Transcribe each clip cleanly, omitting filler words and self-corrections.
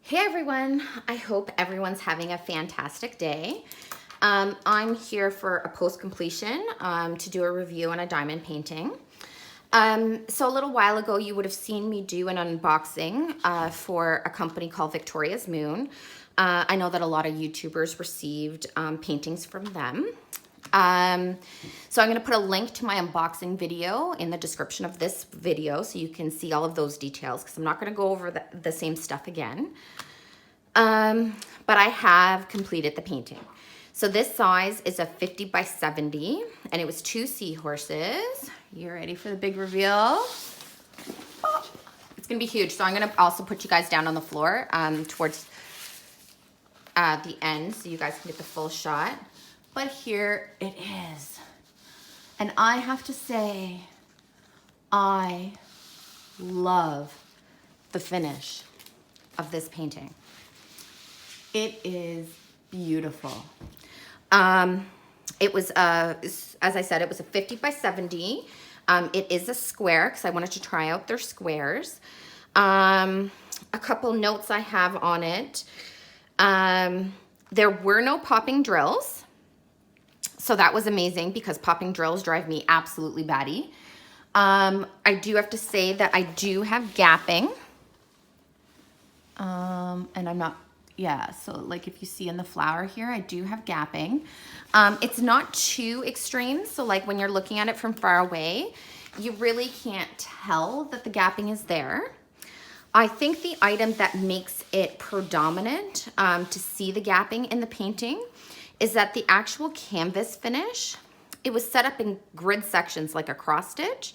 Hey everyone, I hope everyone's having a fantastic day. I'm here for a post completion to do a review on a diamond painting. So a little while ago, you would have seen me do an unboxing for a company called Victoria's Moon. I know that a lot of YouTubers received paintings from them. So I'm going to put a link to my unboxing video in the description of this video so you can see all of those details because I'm not going to go over the same stuff again. But I have completed the painting. So this size is a 50 by 70 and it was 2 seahorses. You ready for the big reveal? Oh, it's going to be huge. So I'm going to also put you guys down on the floor towards the end so you guys can get the full shot. But here it is. And I have to say, I love the finish of this painting. It is beautiful. It was, as I said, it was a 50 by 70. It is a square because I wanted to try out their squares. A couple notes I have on it. There were no popping drills. So that was amazing because popping drills drive me absolutely batty. I do have to say that I do have gapping. And I'm not, yeah, so like if you see in the flower here, I do have gapping. It's not too extreme. So like when you're looking at it from far away, you really can't tell that the gapping is there. I think the item that makes it predominant to see the gapping in the painting is that the actual canvas finish, it was set up in grid sections like a cross stitch.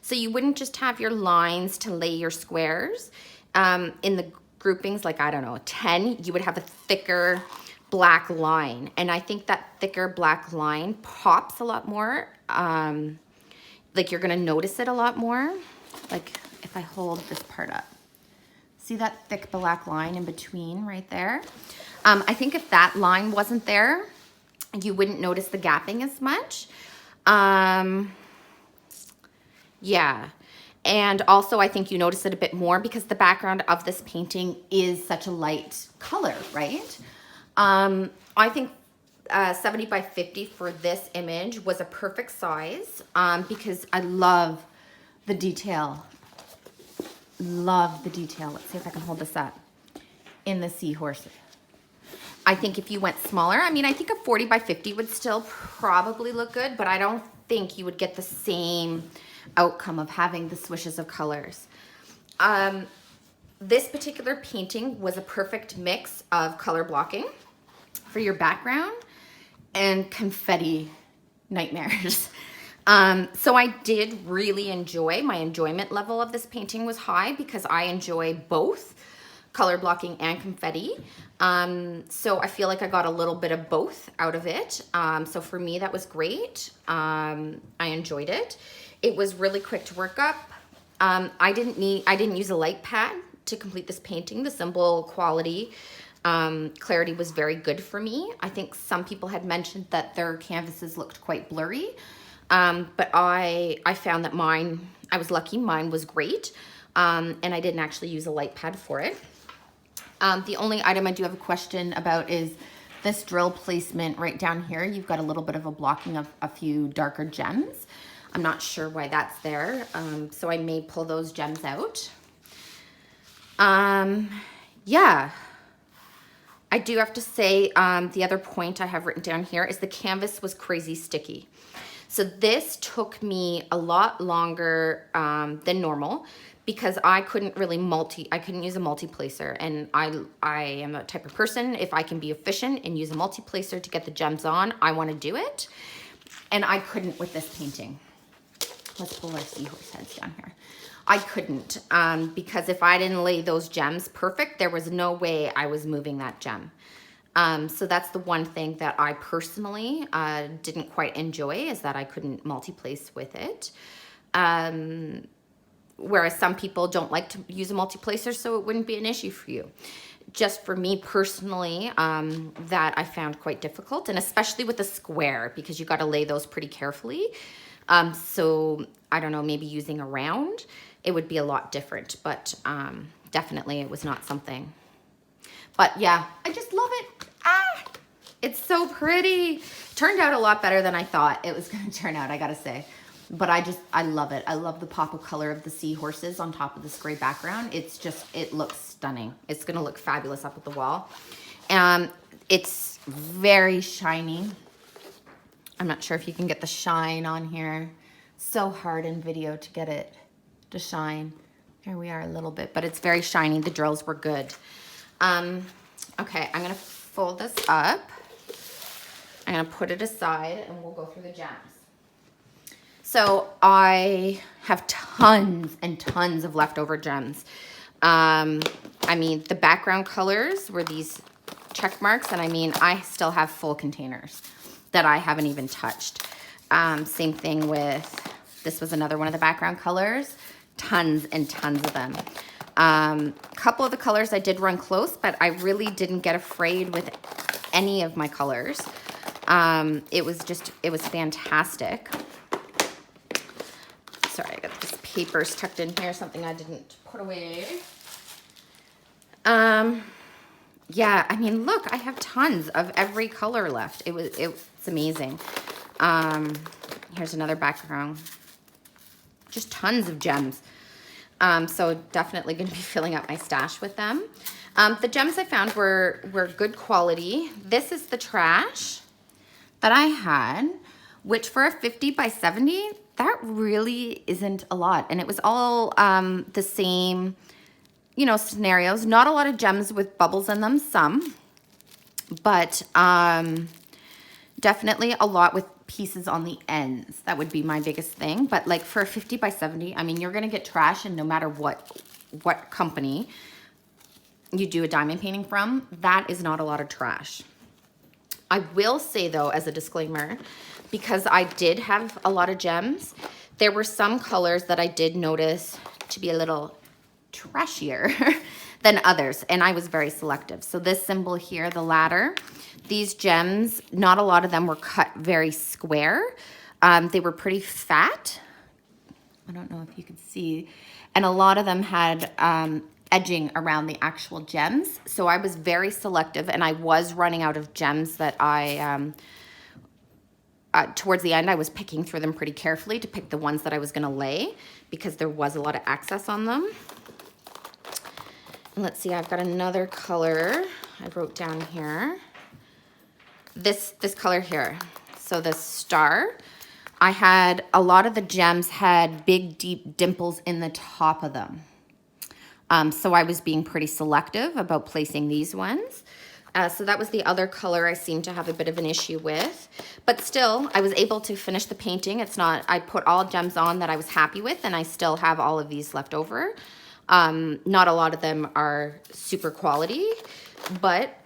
So you wouldn't just have your lines to lay your squares in the groupings, like, I don't know, 10, you would have a thicker black line. And I think that thicker black line pops a lot more. Like you're gonna notice it a lot more. Like if I hold this part up. See that thick black line in between right there? I think if that line wasn't there, you wouldn't notice the gapping as much. Yeah. And also I think you notice it a bit more because the background of this painting is such a light color, right? I think 70 by 50 for this image was a perfect size because I love the detail. Love the detail. Let's see if I can hold this up in the seahorse. I think if you went smaller, I mean, I think a 40 by 50 would still probably look good, but I don't think you would get the same outcome of having the swishes of colors. This particular painting was a perfect mix of color blocking for your background and confetti nightmares. So I did really enjoy, my enjoyment level of this painting was high because I enjoy both color blocking and confetti. So I feel like I got a little bit of both out of it. So for me, that was great. I enjoyed it. It was really quick to work up. I didn't use a light pad to complete this painting. The symbol quality, clarity was very good for me. I think some people had mentioned that their canvases looked quite blurry. But I found that mine, I was lucky, mine was great. And I didn't actually use a light pad for it. The only item I do have a question about is this drill placement right down here. You've got a little bit of a blocking of a few darker gems. I'm not sure why that's there. So I may pull those gems out. Yeah. I do have to say the other point I have written down here is the canvas was crazy sticky. So this took me a lot longer than normal because I couldn't really I couldn't use a multi-placer. And I am a type of person, if I can be efficient and use a multi-placer to get the gems on, I want to do it. And I couldn't with this painting. Let's pull our seahorse heads down here. I couldn't because if I didn't lay those gems perfect, there was no way I was moving that gem. So that's the one thing that I personally didn't quite enjoy is that I couldn't multi-place with it. Whereas some people don't like to use a multi-placer, so it wouldn't be an issue for you. Just for me personally, that I found quite difficult, and especially with a square because you got to lay those pretty carefully. So I don't know, maybe using a round, it would be a lot different, but definitely it was not something But yeah, I just love it. Ah, it's so pretty. Turned out a lot better than I thought it was gonna turn out, I gotta say. But I love it. I love the pop of color of the seahorses on top of this gray background. It looks stunning. It's gonna look fabulous up at the wall. It's very shiny. I'm not sure if you can get the shine on here. So hard in video to get it to shine. Here we are a little bit, but it's very shiny. The drills were good. Okay, I'm gonna fold this up. I'm gonna put it aside and we'll go through the gems. So I have tons and tons of leftover gems. I mean, the background colors were these check marks, and I mean, I still have full containers that I haven't even touched. Same thing with, this was another one of the background colors. Tons and tons of them. Couple of the colors I did run close, but I really didn't get afraid with any of my colors. It was fantastic. Sorry, I got this papers tucked in here, something I didn't put away. Yeah, I mean, look, I have tons of every color left. It's amazing. Here's another background. Just tons of gems. So definitely going to be filling up my stash with them. The gems I found were good quality. This is the trash that I had, which for a 50 by 70, that really isn't a lot. And it was all the same, you know, scenarios. Not a lot of gems with bubbles in them, some. But definitely a lot with pieces on the ends. That would be my biggest thing. But like for a 50 by 70, I mean, you're going to get trash, and no matter what company you do a diamond painting from, that is not a lot of trash. I will say though, as a disclaimer, because I did have a lot of gems, there were some colors that I did notice to be a little trashier than others, and I was very selective. So this symbol here, the ladder, these gems, not a lot of them were cut very square. They were pretty fat. I don't know if you could see. And a lot of them had edging around the actual gems. So I was very selective, and I was running out of gems that I, towards the end, I was picking through them pretty carefully to pick the ones that I was gonna lay, because there was a lot of access on them. And let's see, I've got another color I wrote down here. This color here. So the star, I had a lot of the gems had big deep dimples in the top of them. So I was being pretty selective about placing these ones. So that was the other color I seemed to have a bit of an issue with. But still, I was able to finish the painting. It's not, I put all gems on that I was happy with, and I still have all of these left over. Not a lot of them are super quality, but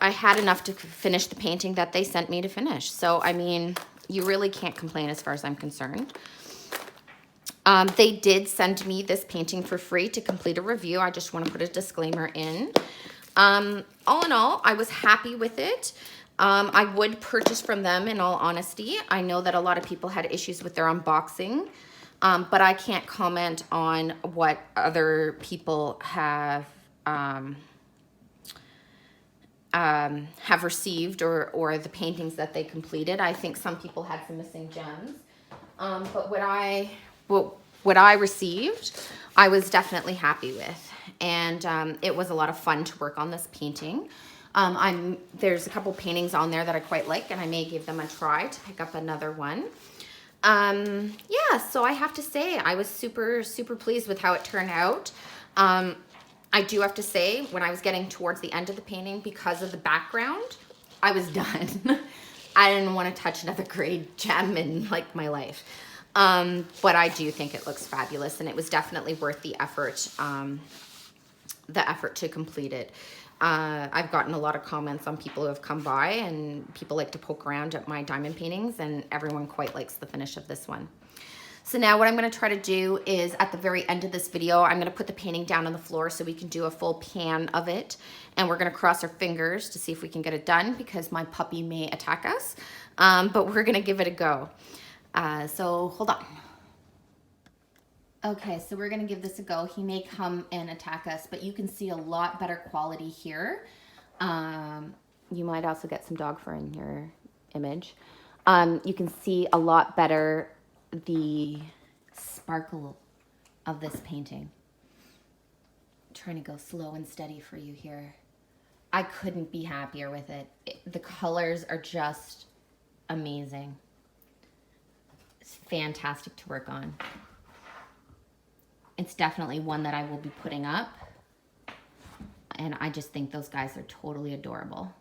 I had enough to finish the painting that they sent me to finish. So, I mean, you really can't complain as far as I'm concerned. They did send me this painting for free to complete a review. I just want to put a disclaimer in. All in all, I was happy with it. I would purchase from them, in all honesty. I know that a lot of people had issues with their unboxing, but I can't comment on what other people have received or the paintings that they completed. I think some people had some missing gems, but what I received, I was definitely happy with, and it was a lot of fun to work on this painting. There's a couple paintings on there that I quite like, and I may give them a try to pick up another one. Yeah, so I have to say I was super, super pleased with how it turned out. I do have to say, when I was getting towards the end of the painting, because of the background, I was done. I didn't want to touch another gray gem in like my life. But I do think it looks fabulous, and it was definitely worth the effort to complete it. I've gotten a lot of comments on people who have come by, and people like to poke around at my diamond paintings, and everyone quite likes the finish of this one. So now what I'm going to try to do is, at the very end of this video, I'm going to put the painting down on the floor so we can do a full pan of it, and we're going to cross our fingers to see if we can get it done, because my puppy may attack us, but we're going to give it a go. So hold on. Okay, so we're gonna give this a go. He may come and attack us, but you can see a lot better quality here You might also get some dog fur in your image. You can see a lot better the sparkle of this painting. I'm trying to go slow and steady for you here. I couldn't be happier with it. The colors are just amazing. It's fantastic to work on. It's definitely one that I will be putting up. And I just think those guys are totally adorable.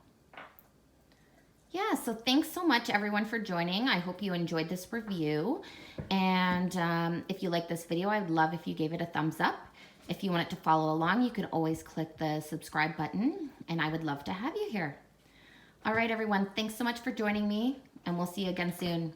Yeah, so thanks so much everyone for joining. I hope you enjoyed this review. And if you like this video, I'd love if you gave it a thumbs up. If you want it to follow along, you can always click the subscribe button, and I would love to have you here. All right, everyone, thanks so much for joining me, and we'll see you again soon.